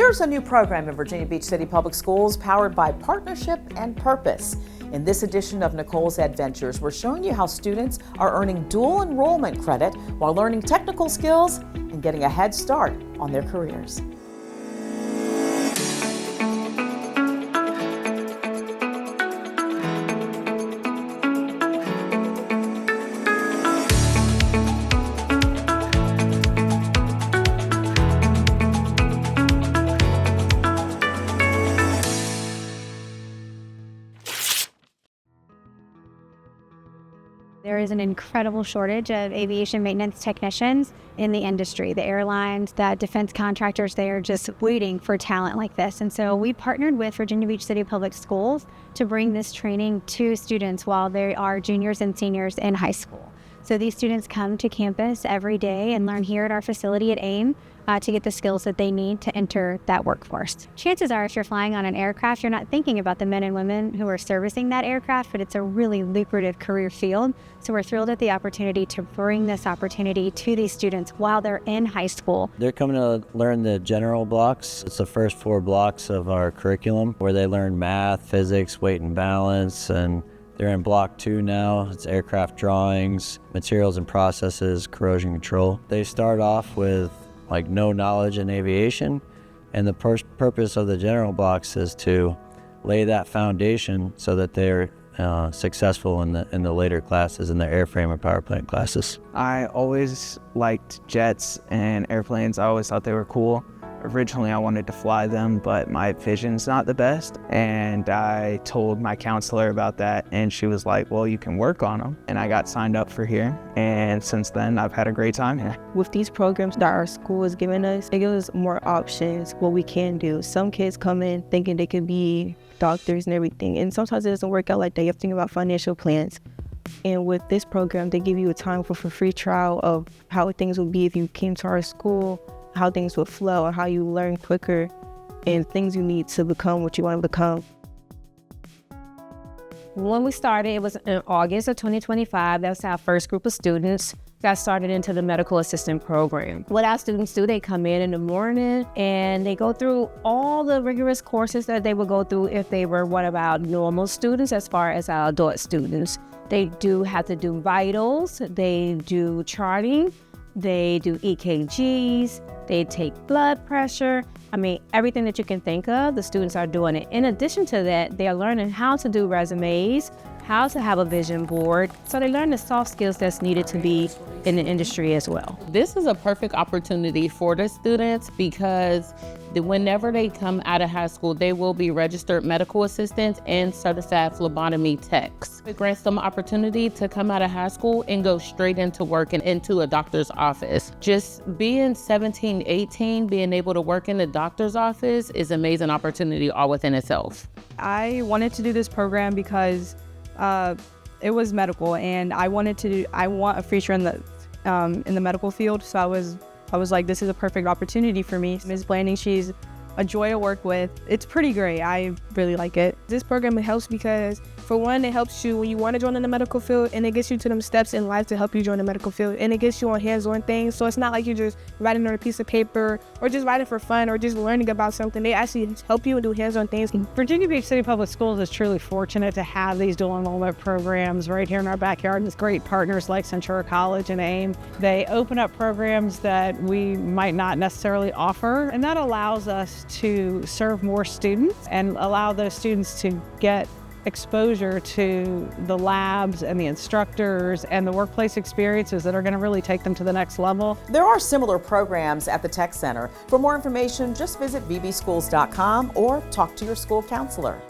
There's a new program in Virginia Beach City Public Schools powered by partnership and purpose. In this edition of Nicole's Adventures, we're showing you how students are earning dual enrollment credit while learning technical skills and getting a head start on their careers. There is an incredible shortage of aviation maintenance technicians in the industry. The airlines, the defense contractors, they are just waiting for talent like this. And so we partnered with Virginia Beach City Public Schools to bring this training to students while they are juniors and seniors in high school. So these students come to campus every day and learn here at our facility at AIM to get the skills that they need to enter that workforce. Chances are, if you're flying on an aircraft, you're not thinking about the men and women who are servicing that aircraft, but it's a really lucrative career field. So we're thrilled at the opportunity to bring this opportunity to these students while they're in high school. They're coming to learn the general blocks. It's the first 4 blocks of our curriculum where they learn math, physics, weight and balance, and they're in block 2 now. It's aircraft drawings, materials and processes, corrosion control. They start off with no knowledge in aviation, and the purpose of the general blocks is to lay that foundation so that they're successful in the later classes, in the airframe and power plant classes. I always liked jets and airplanes. I always thought they were cool. Originally, I wanted to fly them, but my vision's not the best. And I told my counselor about that, and she was like, well, you can work on them. And I got signed up for here. And since then, I've had a great time here. With these programs that our school is giving us, it gives us more options, what we can do. Some kids come in thinking they could be doctors and everything. And sometimes it doesn't work out like that. You have to think about financial plans. And with this program, they give you a time for a free trial of how things would be if you came to our school, how things would flow, and how you learn quicker, and things you need to become what you want to become. When we started, it was in August of 2025. That was our first group of students got started into the medical assistant program. What our students do, they come in the morning and they go through all the rigorous courses that they would go through if they were one of our normal students as far as our adult students. They do have to do vitals, they do charting, they do EKGs, they take blood pressure. Everything that you can think of, the students are doing it. In addition to that, they are learning how to do resumes, how to have a vision board. So they learn the soft skills that's needed to be in the industry as well. This is a perfect opportunity for the students because whenever they come out of high school, they will be registered medical assistants and certified phlebotomy techs. It grants them opportunity to come out of high school and go straight into work and into a doctor's office. Just being 17, 18, being able to work in the doctor's office is an amazing opportunity all within itself. I wanted to do this program because it was medical, and I want a future in the medical field. So I was like, this is a perfect opportunity for me. Ms. Blanding, she's a joy to work with. It's pretty great. I really like it. This program helps because, for one, it helps you when you want to join in the medical field, and it gets you to them steps in life to help you join the medical field, and it gets you on hands-on things. So it's not like you're just writing on a piece of paper or just writing for fun or just learning about something. They actually help you and do hands-on things. Virginia Beach City Public Schools is truly fortunate to have these dual enrollment programs right here in our backyard with great partners like Centura College and AIM. They open up programs that we might not necessarily offer, and that allows us to serve more students and allow those students to get exposure to the labs and the instructors and the workplace experiences that are going to really take them to the next level. There are similar programs at the Tech Center. For more information, just visit vbschools.com or talk to your school counselor.